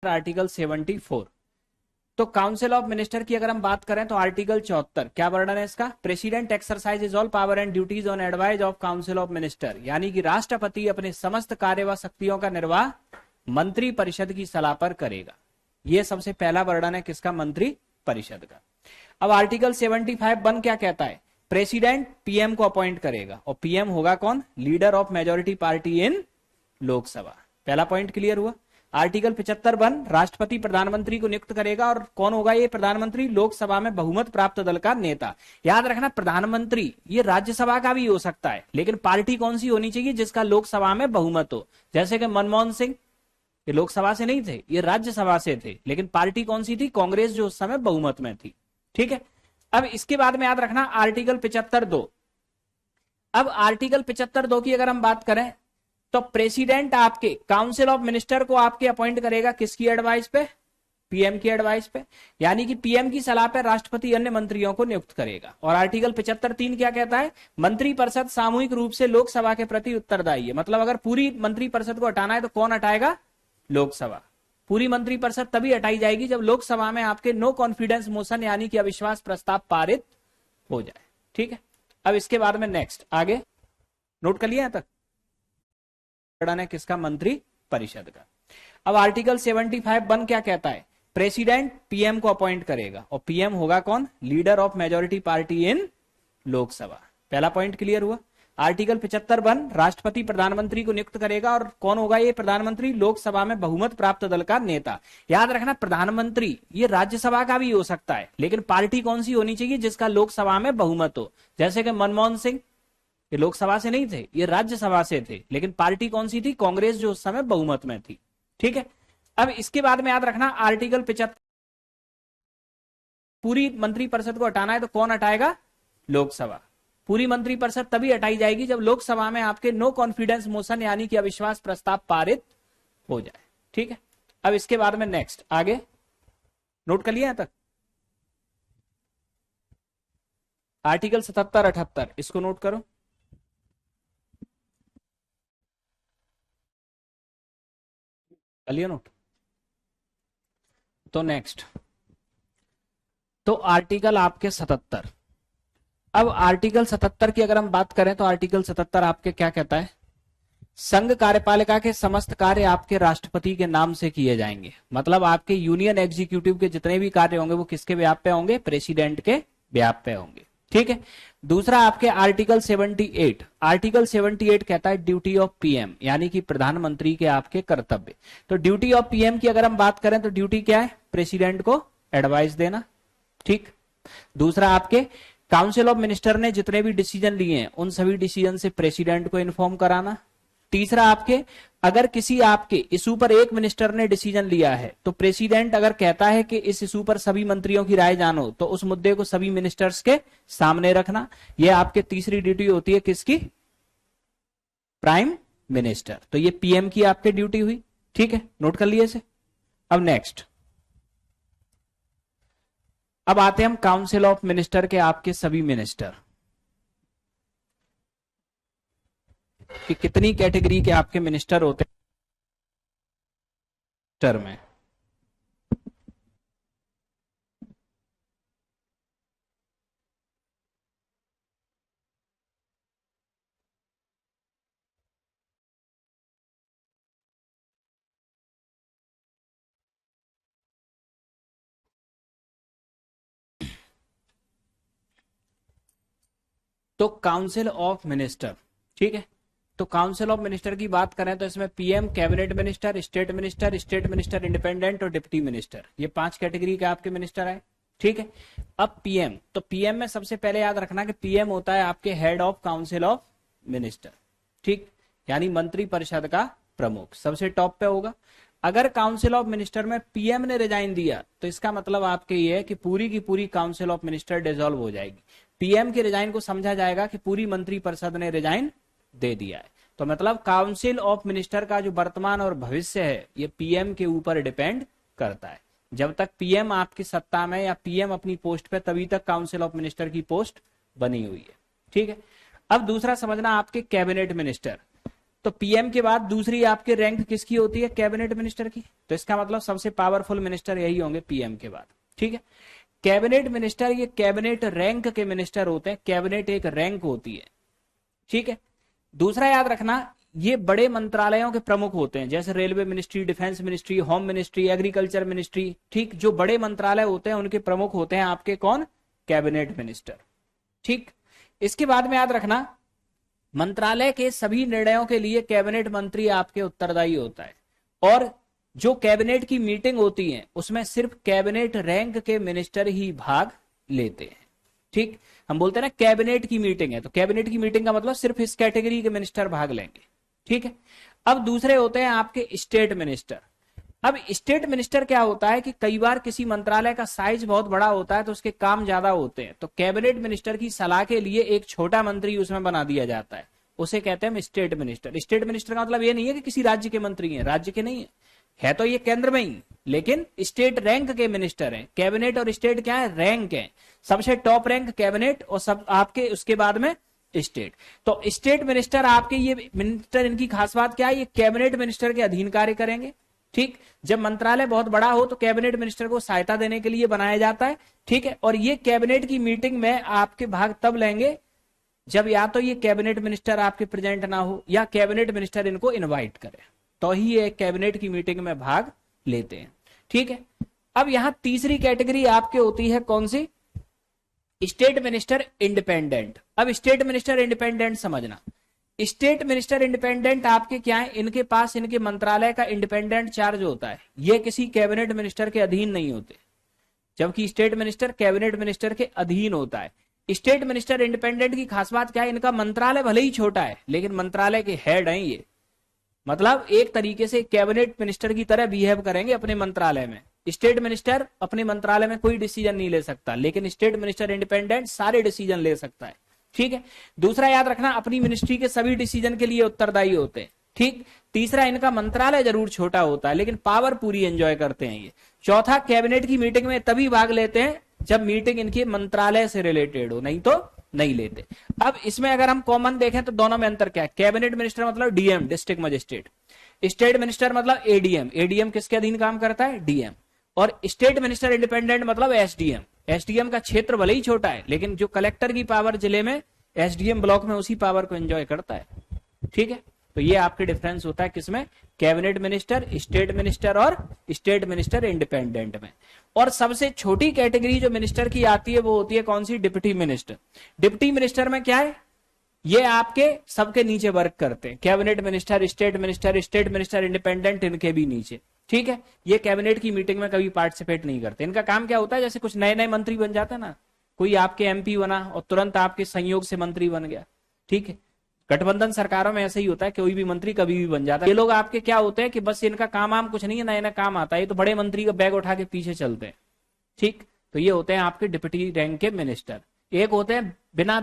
Article 74। तो council of minister की अगर हम बात करें तो आर्टिकल 74 क्या वर्णन है इसका? President exercises all power and duties on advice of council of minister, यानी कि राष्ट्रपति अपने समस्त कार्य व शक्तियों का निर्वाह मंत्री परिषद की सलाह पर करेगा। यह सबसे पहला वर्णन है किसका? मंत्री परिषद का। अब आर्टिकल 75(1) क्या कहता है? प्रेसिडेंट पीएम को अपॉइंट करेगा, और पीएम होगा कौन? लीडर ऑफ मेजोरिटी पार्टी इन लोकसभा। पहला पॉइंट क्लियर हुआ। आर्टिकल 75(1) राष्ट्रपति प्रधानमंत्री को नियुक्त करेगा, और कौन होगा ये प्रधानमंत्री? लोकसभा में बहुमत प्राप्त दल का नेता। याद रखना, प्रधानमंत्री ये राज्यसभा का भी हो सकता है, लेकिन पार्टी कौन सी होनी चाहिए? जिसका लोकसभा में बहुमत हो। जैसे कि मनमोहन सिंह, ये लोकसभा से नहीं थे, ये राज्यसभा से थे, लेकिन पार्टी कौन सी थी? कांग्रेस, जो उस समय बहुमत में थी। ठीक है। अब इसके बाद में याद रखना आर्टिकल 75(2). अब आर्टिकल 75(2) की अगर हम बात करें तो प्रेसिडेंट आपके काउंसिल ऑफ मिनिस्टर को आपके अपॉइंट करेगा किसकी एडवाइस पे? पीएम की एडवाइस पे, यानी कि पीएम की सलाह पे राष्ट्रपति अन्य मंत्रियों को नियुक्त करेगा। और आर्टिकल 75(3) क्या कहता है? मंत्रिपरिषद सामूहिक रूप से लोकसभा के प्रति उत्तरदायी है। मतलब अगर पूरी मंत्रिपरिषद को हटाना है तो कौन हटाएगा? लोकसभा। पूरी मंत्रिपरिषद तभी हटाई जाएगी जब लोकसभा में आपके नो कॉन्फिडेंस मोशन यानी कि अविश्वास प्रस्ताव पारित हो जाए। ठीक है। अब इसके बाद में नेक्स्ट आगे नोट कर लिया यहां तक है किसका? मंत्री परिषद का। अब आर्टिकल 75(1) क्या कहता है? प्रेसिडेंट पीएम को अपॉइंट करेगा, और पीएम होगा कौन? लीडर ऑफ मेजोरिटी पार्टी इन लोकसभा। पहला पॉइंट क्लियर हुआ। आर्टिकल 75(1) राष्ट्रपति प्रधानमंत्री को नियुक्त करेगा, और कौन होगा ये प्रधानमंत्री? लोकसभा में बहुमत प्राप्त दल का नेता। याद रखना, प्रधानमंत्री ये राज्यसभा का भी हो सकता है, लेकिन पार्टी कौन सी होनी चाहिए? जिसका लोकसभा में बहुमत हो। जैसे कि मनमोहन सिंह, ये लोकसभा से नहीं थे, ये राज्यसभा से थे, लेकिन पार्टी कौन सी थी? कांग्रेस, जो उस समय बहुमत में थी। ठीक है। अब इसके बाद में याद रखना आर्टिकल 75, पूरी मंत्रिपरिषद को हटाना है तो कौन हटाएगा? लोकसभा। पूरी मंत्रिपरिषद तभी हटाई जाएगी जब लोकसभा में आपके नो कॉन्फिडेंस मोशन यानी कि अविश्वास प्रस्ताव पारित हो जाए। ठीक है। अब इसके बाद में नेक्स्ट आगे नोट कर लिया यहां तक आर्टिकल 77, 78 इसको नोट करो। चलिए नोट। तो नेक्स्ट तो आर्टिकल आपके 77। अब आर्टिकल 77 की अगर हम बात करें तो आर्टिकल 77 आपके क्या कहता है? संघ कार्यपालिका के समस्त कार्य आपके राष्ट्रपति के नाम से किए जाएंगे। मतलब आपके यूनियन एग्जीक्यूटिव के जितने भी कार्य होंगे वो किसके व्याप पे होंगे? प्रेसिडेंट के व्याप पे होंगे। ठीक है। दूसरा आपके आर्टिकल 78। आर्टिकल 78 कहता है ड्यूटी ऑफ पीएम, यानी कि प्रधानमंत्री के आपके कर्तव्य। तो ड्यूटी ऑफ पीएम की अगर हम बात करें तो ड्यूटी क्या है? प्रेसिडेंट को एडवाइस देना। ठीक। दूसरा आपके काउंसिल ऑफ मिनिस्टर ने जितने भी डिसीजन लिए हैं उन सभी डिसीजन से प्रेसिडेंट को इन्फॉर्म कराना। तीसरा आपके अगर किसी आपके इशू पर एक मिनिस्टर ने डिसीजन लिया है तो प्रेसिडेंट अगर कहता है कि इस इशू पर सभी मंत्रियों की राय जानो तो उस मुद्दे को सभी मिनिस्टर्स के सामने रखना। यह आपके तीसरी ड्यूटी होती है किसकी? Prime minister. तो ये पीएम की आपके ड्यूटी हुई। ठीक है, नोट कर लिए इसे। अब नेक्स्ट अब आते हैं हम काउंसिल ऑफ मिनिस्टर के आपके सभी मिनिस्टर कि कितनी कैटेगरी के आपके मिनिस्टर होते हैं में। तो काउंसिल ऑफ मिनिस्टर, ठीक है, तो काउंसिल ऑफ मिनिस्टर की बात करें तो इसमें PM, cabinet minister, state minister independent और डिप्टी मिनिस्टर, ये 5 कैटेगरी के आपके मिनिस्टर है। ठीक है। अब पीएम, तो पीएम में सबसे पहले याद रखना कि पीएम होता है आपके head of council of minister. ठीक, यानी मंत्री परिषद का प्रमुख सबसे टॉप पे होगा। अगर काउंसिल ऑफ मिनिस्टर में पीएम ने रिजाइन दिया तो इसका मतलब आपके ये है कि पूरी की पूरी काउंसिल ऑफ मिनिस्टर डिसॉल्व हो जाएगी। पीएम के रिजाइन को समझा जाएगा कि पूरी मंत्री परिषद ने रिजाइन दे दिया है। तो मतलब काउंसिल ऑफ मिनिस्टर का जो वर्तमान और भविष्य है ये पीएम के ऊपर डिपेंड करता है। जब तक पीएम आपकी सत्ता में या पीएम अपनी पोस्ट पे तभी तक काउंसिल ऑफ मिनिस्टर की पोस्ट बनी हुई है। ठीक है। अब दूसरा समझना आपके कैबिनेट मिनिस्टर। तो पीएम के बाद दूसरी आपके रैंक किसकी होती है? कैबिनेट मिनिस्टर की। तो इसका मतलब सबसे पावरफुल मिनिस्टर यही होंगे पीएम के बाद। ठीक है, कैबिनेट मिनिस्टर ये कैबिनेट रैंक के मिनिस्टर होते हैं, कैबिनेट एक रैंक होती है। ठीक है, दूसरा याद रखना, ये बड़े मंत्रालयों के प्रमुख होते हैं, जैसे railway ministry, defence ministry, home ministry, agriculture ministry. ठीक, जो बड़े मंत्रालय होते हैं उनके प्रमुख होते हैं आपके कौन? Cabinet minister. ठीक, इसके बाद में याद रखना, मंत्रालय के सभी निर्णयों के लिए कैबिनेट मंत्री आपके उत्तरदायी होता है, और जो कैबिनेट की मीटिंग होती है उसमें सिर्फ कैबिनेट रैंक के मिनिस्टर ही भाग लेते हैं। ठीक, हम बोलते हैं ना कैबिनेट की मीटिंग है, तो कैबिनेट की मीटिंग का मतलब सिर्फ इस कैटेगरी के मिनिस्टर भाग लेंगे। ठीक है, अब दूसरे होते हैं आपके स्टेट मिनिस्टर। अब स्टेट मिनिस्टर क्या होता है कि कई बार किसी मंत्रालय का साइज बहुत बड़ा होता है तो उसके काम ज्यादा होते हैं, तो कैबिनेट मिनिस्टर की सलाह के लिए एक छोटा मंत्री उसमें बना दिया जाता है, उसे कहते हैं स्टेट मिनिस्टर। स्टेट मिनिस्टर का मतलब ये नहीं है कि किसी राज्य के मंत्री हैं, राज्य के नहीं है तो ये केंद्र में ही, लेकिन स्टेट रैंक के मिनिस्टर हैं। कैबिनेट और स्टेट क्या है? रैंक है। सबसे टॉप रैंक कैबिनेट और सब आपके उसके बाद में स्टेट। तो स्टेट मिनिस्टर आपके ये मिनिस्टर, इनकी खास बात क्या है? ये कैबिनेट मिनिस्टर के अधीन कार्य करेंगे। ठीक, जब मंत्रालय बहुत बड़ा हो तो कैबिनेट मिनिस्टर को सहायता देने के लिए बनाया जाता है। ठीक है, और ये कैबिनेट की मीटिंग में आपके भाग तब लेंगे जब या तो ये कैबिनेट मिनिस्टर आपके प्रेजेंट ना हो या कैबिनेट मिनिस्टर इनको इनवाइट करे, तो ही ये कैबिनेट की मीटिंग में भाग लेते हैं। ठीक है, अब यहां तीसरी कैटेगरी आपके होती है कौन सी? State minister independent. अब स्टेट मिनिस्टर इंडिपेंडेंट समझना, स्टेट मिनिस्टर इंडिपेंडेंट आपके क्या है? इनके पास इनके मंत्रालय का इंडिपेंडेंट चार्ज होता है, ये किसी कैबिनेट मिनिस्टर के अधीन नहीं होते, जबकि स्टेट मिनिस्टर कैबिनेट मिनिस्टर के अधीन होता है। स्टेट मिनिस्टर इंडिपेंडेंट की खास बात क्या है? इनका मंत्रालय भले ही छोटा है लेकिन मंत्रालय के हेड हैं ये, मतलब एक तरीके से कैबिनेट मिनिस्टर की तरह बिहेव करेंगे अपने मंत्रालय में। स्टेट मिनिस्टर अपने मंत्रालय में कोई डिसीजन नहीं ले सकता, लेकिन स्टेट मिनिस्टर इंडिपेंडेंट सारे डिसीजन ले सकता है। ठीक है, दूसरा याद रखना, अपनी मिनिस्ट्री के सभी डिसीजन के लिए उत्तरदायी होते हैं। ठीक, तीसरा, इनका मंत्रालय जरूर छोटा होता है लेकिन पावर पूरी एंजॉय करते हैं ये। चौथा, कैबिनेट की मीटिंग में तभी भाग लेते हैं जब मीटिंग इनके मंत्रालय से रिलेटेड हो, नहीं तो नहीं लेते। अब इसमें अगर हम कॉमन देखें तो दोनों में अंतर क्या है? कैबिनेट मिनिस्टर मतलब DM, district magistrate. State minister मतलब एडीएम, एडीएम किसके अधीन काम करता है? डीएम। और स्टेट मिनिस्टर इंडिपेंडेंट मतलब एसडीएम, एसडीएम का क्षेत्र भले ही छोटा है लेकिन जो कलेक्टर की पावर जिले में, एसडीएम ब्लॉक में उसी पावर को एंजॉय करता है। ठीक है, तो ये आपके डिफरेंस होता है किसमें? कैबिनेट मिनिस्टर, स्टेट मिनिस्टर और स्टेट मिनिस्टर इंडिपेंडेंट में। और सबसे छोटी कैटेगरी जो मिनिस्टर की आती है वो होती है कौन सी? Deputy minister. डिप्टी मिनिस्टर में क्या है? ये आपके सबके नीचे वर्क करते हैं, cabinet minister, state minister independent, इनके भी नीचे। ठीक है, ये कैबिनेट की मीटिंग में कभी पार्टिसिपेट नहीं करते। इनका काम क्या होता है? जैसे कुछ नए नए मंत्री बन जाते हैं ना, कोई आपके एमपी बना और तुरंत आपके संयोग से मंत्री बन गया। ठीक है, गठबंधन सरकारों में ऐसा ही होता है, कोई भी मंत्री कभी भी बन जाता है। ये लोग आपके क्या होते हैं कि बस इनका काम आम कुछ नहीं है, ना इन्हें काम आता है, ये तो बड़े मंत्री का बैग उठा के पीछे चलते हैं। ठीक, तो ये होते हैं आपके डिप्टी रैंक के मिनिस्टर। एक होते हैं बिना